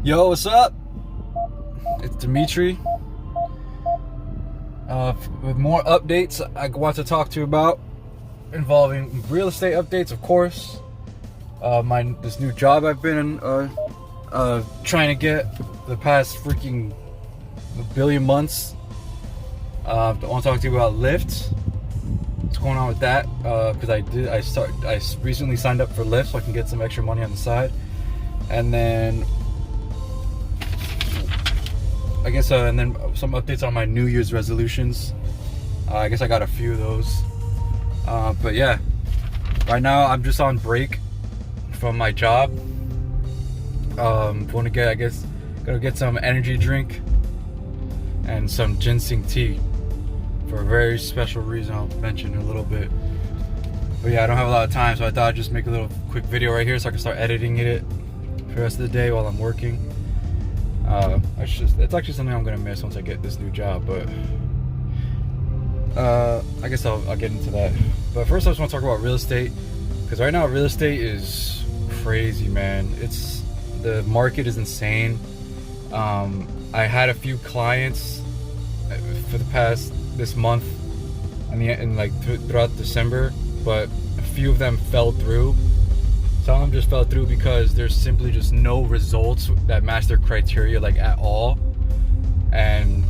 Yo, what's up? It's Dimitri. With more updates I want to talk to you about involving real estate updates, of course. This new job I've been trying to get the past freaking billion months. I want to talk to you about Lyft. What's going on with that? Because I recently signed up for Lyft so I can get some extra money on the side, and then I guess and then some updates on my New Year's resolutions. I guess I got a few of those. But yeah, right now I'm just on break from my job. Gonna get some energy drink and some ginseng tea for a very special reason I'll mention in a little bit. But yeah, I don't have a lot of time, so I thought I'd just make a little quick video right here so I can start editing it for the rest of the day while I'm working. It's actually something I'm gonna miss once I get this new job, but I guess I'll get into that. But first I just want to talk about real estate, because right now real estate is crazy, man. The market is insane. I had a few clients for this month throughout December, but a few of them fell through. Some of them just fell through because there's simply just no results that match their criteria at all, and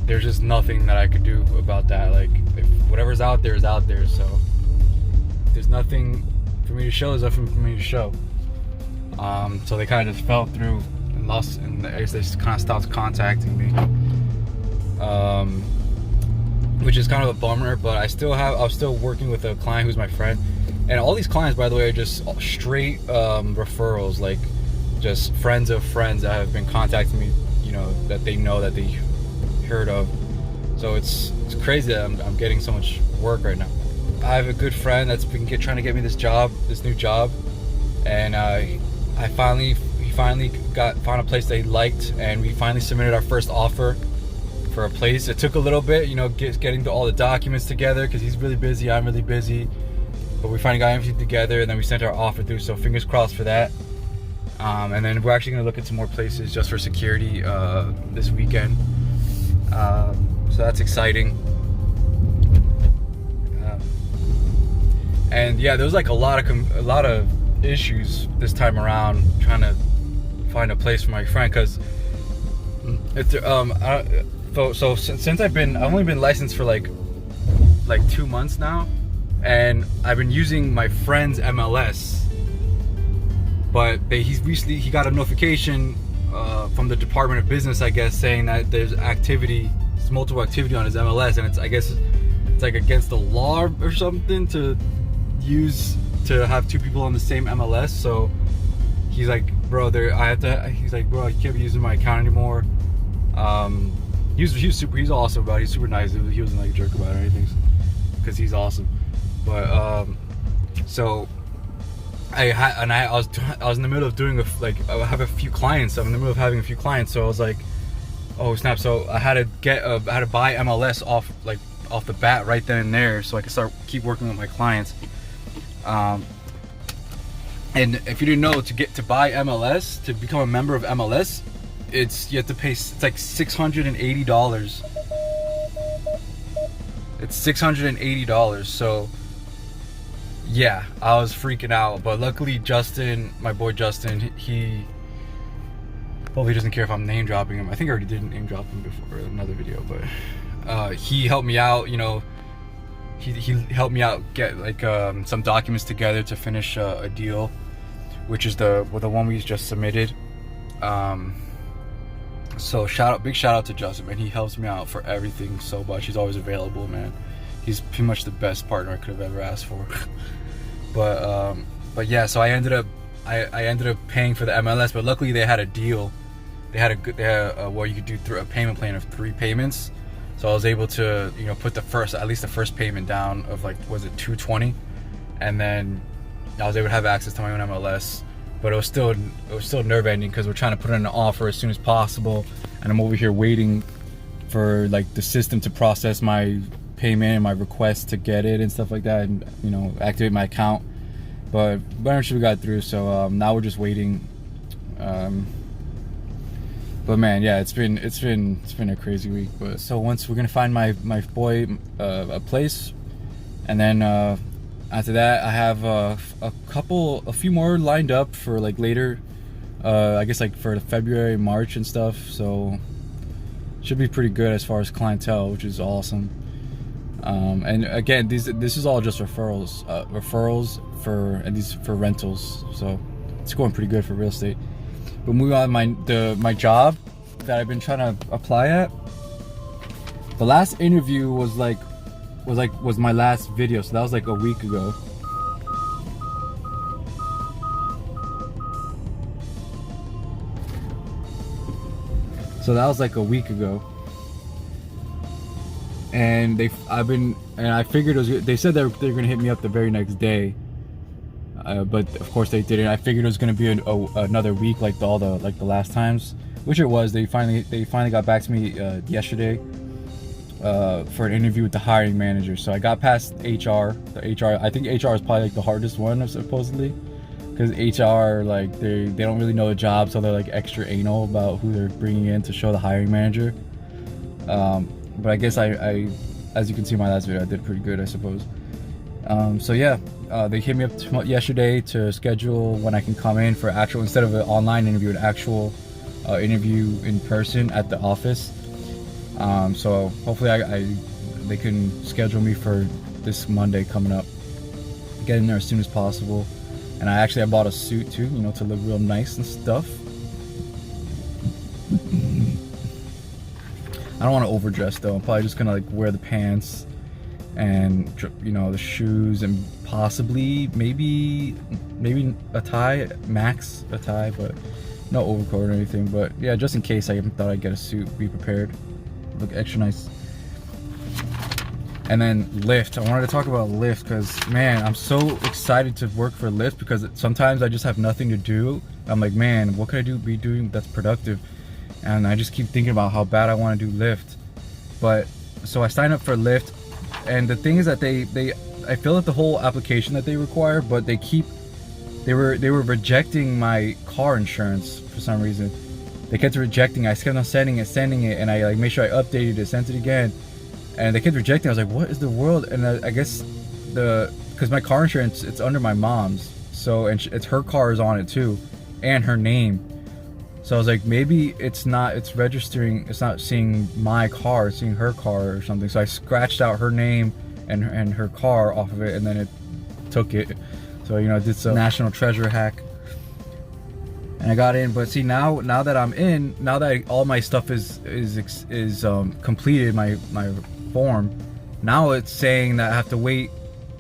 there's just nothing that I could do about that. If whatever's out there is out there, so if there's nothing for me to show, there's nothing for me to show. So they kind of just fell through and lost, and I guess they just kind of stopped contacting me, which is kind of a bummer. But I was still working with a client who's my friend. And all these clients, by the way, are just straight referrals, just friends of friends that have been contacting me, that they know, that they heard of. So it's crazy that I'm getting so much work right now. I have a good friend that's been trying to get me this new job, and he finally found a place that he liked, and we finally submitted our first offer for a place. It took a little bit, getting all the documents together, because he's really busy, I'm really busy. But we finally got everything together, and then we sent our offer through, so fingers crossed for that. And then we're actually going to look at some more places just for security this weekend. So that's exciting. And yeah, there was a lot of issues this time around trying to find a place for my friend, because since I've only been licensed for like 2 months now. And I've been using my friend's MLS, but he got a notification from the Department of Business, I guess, saying that there's multiple activity on his MLS, and it's against the law or something to have two people on the same MLS. So he's like, bro, he's like, bro, you can't be using my account anymore. He's awesome about it. He's super nice. He wasn't a jerk about it or anything, because he's awesome. But so I was in the middle of doing I have a few clients. I'm in the middle of having a few clients, so I was like, oh snap! So I had to buy MLS off the bat right then and there, so I could keep working with my clients. And if you didn't know, to buy MLS, to become a member of MLS, you have to pay. It's $680. It's $680. So yeah, I was freaking out, but luckily my boy Justin, he hopefully doesn't care if I'm name dropping him. I think I already did name drop him before in another video, but he helped me out. He helped me out get some documents together to finish a deal, which is the one we just submitted. So big shout out to Justin, man. He helps me out for everything so much. He's always available, man. He's pretty much the best partner I could have ever asked for. But yeah, so I ended up paying for the MLS, but luckily they had a deal. They had where you could do a payment plan of 3 payments. So I was able to put at least the first payment down of was it $220, and then I was able to have access to my own MLS. But it was still nerve-ending, because we're trying to put in an offer as soon as possible, and I'm over here waiting for the system to process my payment and my request to get it and stuff like that, and activate my account. But eventually we got through, so now we're just waiting. But man, yeah, it's been a crazy week. But so once we're gonna find my boy a place, and then after that I have a few more lined up for like later, I guess like for February, March and stuff. So should be pretty good as far as clientele, which is awesome. And again, this is all just referrals for rentals. So it's going pretty good for real estate. But moving on, my job that I've been trying to apply at. The last interview was my last video, so that was like a week ago. And I figured they said they're gonna hit me up the very next day. But of course they didn't. I figured it was gonna be another week like the last times, which it was. They finally got back to me yesterday for an interview with the hiring manager. So I got past HR. I think HR is probably like the hardest one supposedly, because HR like they don't really know the job, so they're like extra anal about who they're bringing in to show the hiring manager. But I guess I as you can see in my last video, I did pretty good, I suppose. So yeah, they hit me up yesterday to schedule when I can come in for actual, instead of an online interview, an actual interview in person at the office. So hopefully they can schedule me for this Monday coming up. Get in there as soon as possible. And I bought a suit too, you know, to look real nice and stuff. I don't want to overdress though. I'm probably just gonna like wear the pants and, you know, the shoes and possibly maybe a tie, max a tie, but no overcoat or anything. But yeah, just in case, I thought I'd get a suit, be prepared, look extra nice. And then Lyft. I wanted to talk about Lyft because, man, I'm so excited to work for Lyft, because sometimes I just have nothing to do. I'm like, man, what could I be doing that's productive? And I just keep thinking about how bad I want to do Lyft. But so I signed up for Lyft, and the thing is that I filled out the whole application that they require, but they were rejecting my car insurance for some reason. They kept rejecting. I kept on sending it, and I like made sure I updated it, sent it again, and they kept rejecting. I was like, what is the world? And I guess because my car insurance, it's under my mom's, so, and it's her car is on it too, and her name. So I was like, maybe it's not seeing my car, it's seeing her car or something. So I scratched out her name and her car off of it, and then it took it. So, you know, I did some national treasure hack, and I got in. But see, now that I'm in, now that all my stuff is completed, my form, now it's saying that I have to wait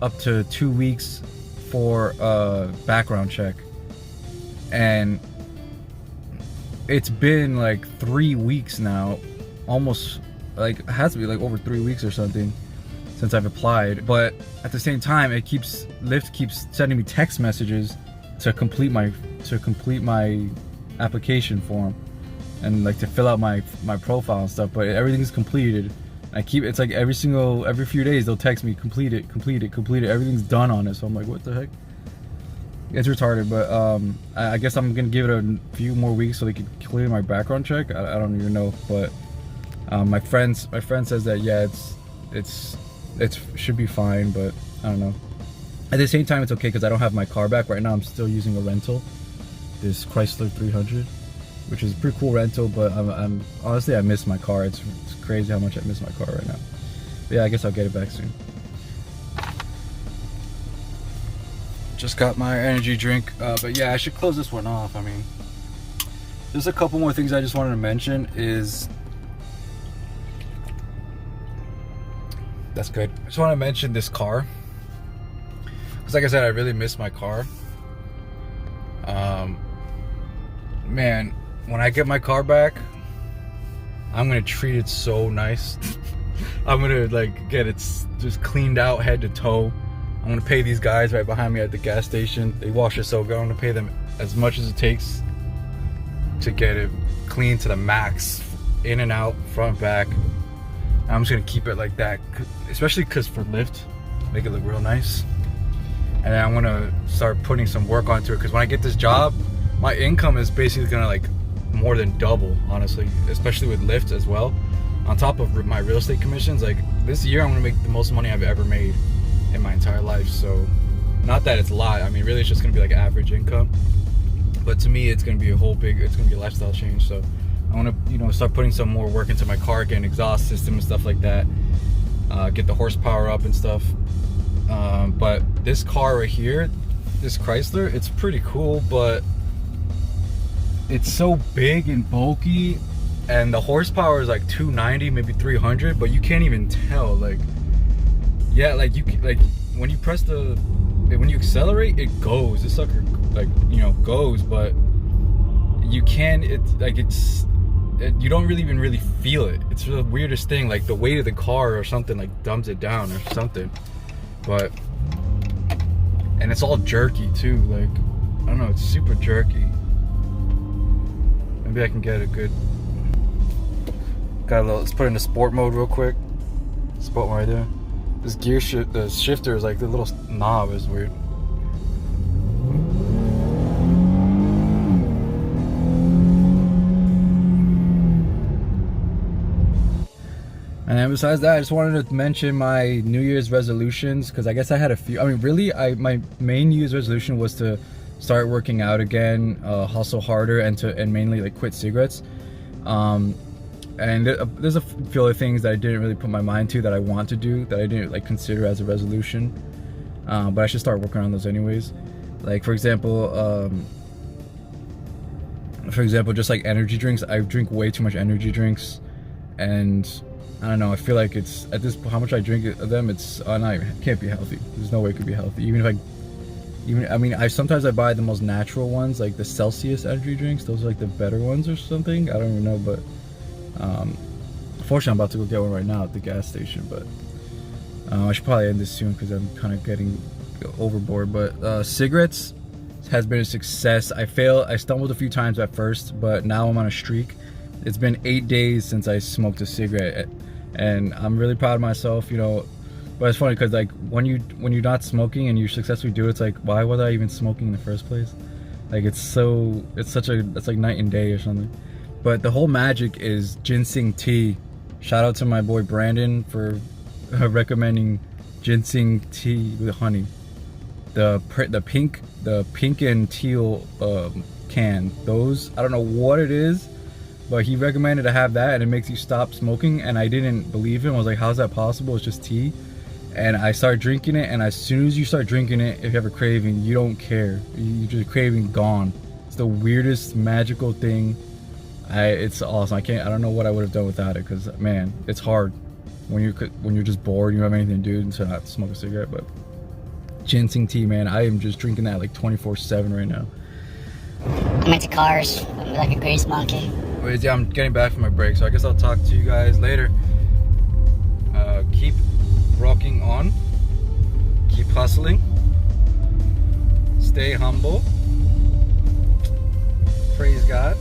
up to 2 weeks for a background check. And it's been like 3 weeks now, almost, like, it has to be like over 3 weeks or something since I've applied. But at the same time, Lyft keeps sending me text messages to complete my application form and like to fill out my profile and stuff. But everything's completed. It's like every few days they'll text me, complete it, everything's done on it. So I'm like, what the heck? It's retarded. But I guess I'm gonna give it a few more weeks so they can clear my background check. I don't even know. But my friend says that, yeah, it should be fine, but I don't know. At the same time, it's okay because I don't have my car back right now. I'm still using a rental, this Chrysler 300, which is a pretty cool rental. But I'm honestly, I miss my car. It's crazy how much I miss my car right now. But yeah, I guess I'll get it back soon. Just got my energy drink, but yeah, I should close this one off. I mean, there's a couple more things I just wanted to mention. That's good. I just want to mention this car, because like I said, I really miss my car. Man, when I get my car back, I'm gonna treat it so nice. I'm gonna like get it just cleaned out head to toe. I'm gonna pay these guys right behind me at the gas station. They wash it so good. I'm gonna pay them as much as it takes to get it clean to the max, in and out, front, back. And I'm just gonna keep it like that, especially because for Lyft, make it look real nice. And then I'm gonna start putting some work onto it, because when I get this job, my income is basically gonna like more than double, honestly, especially with Lyft as well. On top of my real estate commissions, like this year I'm gonna make the most money I've ever made in my entire life. So not that it's a lot, I mean really it's just gonna be like average income, but to me it's gonna be it's gonna be a lifestyle change. So I want to, you know, start putting some more work into my car, get an exhaust system and stuff like that, get the horsepower up and stuff. But this car right here, this Chrysler, it's pretty cool, but it's so big and bulky, and the horsepower is like 290, maybe 300, but you can't even tell. Like, yeah, like when you press when you accelerate, it goes. This sucker, like, you know, goes, but you can, you don't even really feel it. It's the weirdest thing. Like the weight of the car or something like dumbs it down or something. But, and it's all jerky too. Like, I don't know, it's super jerky. Maybe I can get a good, let's put it into sport mode real quick. Sport mode right there. This gear shift, the shifter is like the little knob is weird. And besides that, I just wanted to mention my New Year's resolutions, because I guess I had a few. I mean, really, my main New Year's resolution was to start working out again, hustle harder, and mainly like quit cigarettes. And there's a few other things that I didn't really put my mind to that I want to do, that I didn't like consider as a resolution. But I should start working on those anyways. Like for example, just like energy drinks. I drink way too much energy drinks, and I don't know, I feel like it's, at this, how much I drink of them, it's, it can't be healthy. There's no way it could be healthy. I mean, sometimes I buy the most natural ones, like the Celsius energy drinks. Those are like the better ones or something. I don't even know, but unfortunately I'm about to go get one right now at the gas station, but I should probably end this soon because I'm kind of getting overboard. But cigarettes has been a success. I stumbled a few times at first, but now I'm on a streak. It's been 8 days since I smoked a cigarette, and I'm really proud of myself, you know. But it's funny because like when you're not smoking and you successfully do it, it's like, why was I even smoking in the first place? Like it's like night and day or something. But the whole magic is ginseng tea. Shout out to my boy Brandon for recommending ginseng tea with honey. The pink and teal can. Those, I don't know what it is, but he recommended to have that, and it makes you stop smoking. And I didn't believe him. I was like, how's that possible? It's just tea. And I started drinking it, and as soon as you start drinking it, if you have a craving, you don't care. You just craving gone. It's the weirdest magical thing. It's awesome. I don't know what I would have done without it, because man, it's hard when you're just bored, you don't have anything to do, and to not smoke a cigarette. But ginseng tea, man, I am just drinking that like 24/7 right now. I'm into cars. I'm like a grease monkey. Wait, yeah, I'm getting back from my break, so I guess I'll talk to you guys later. Keep rocking on. Keep hustling. Stay humble. Praise God.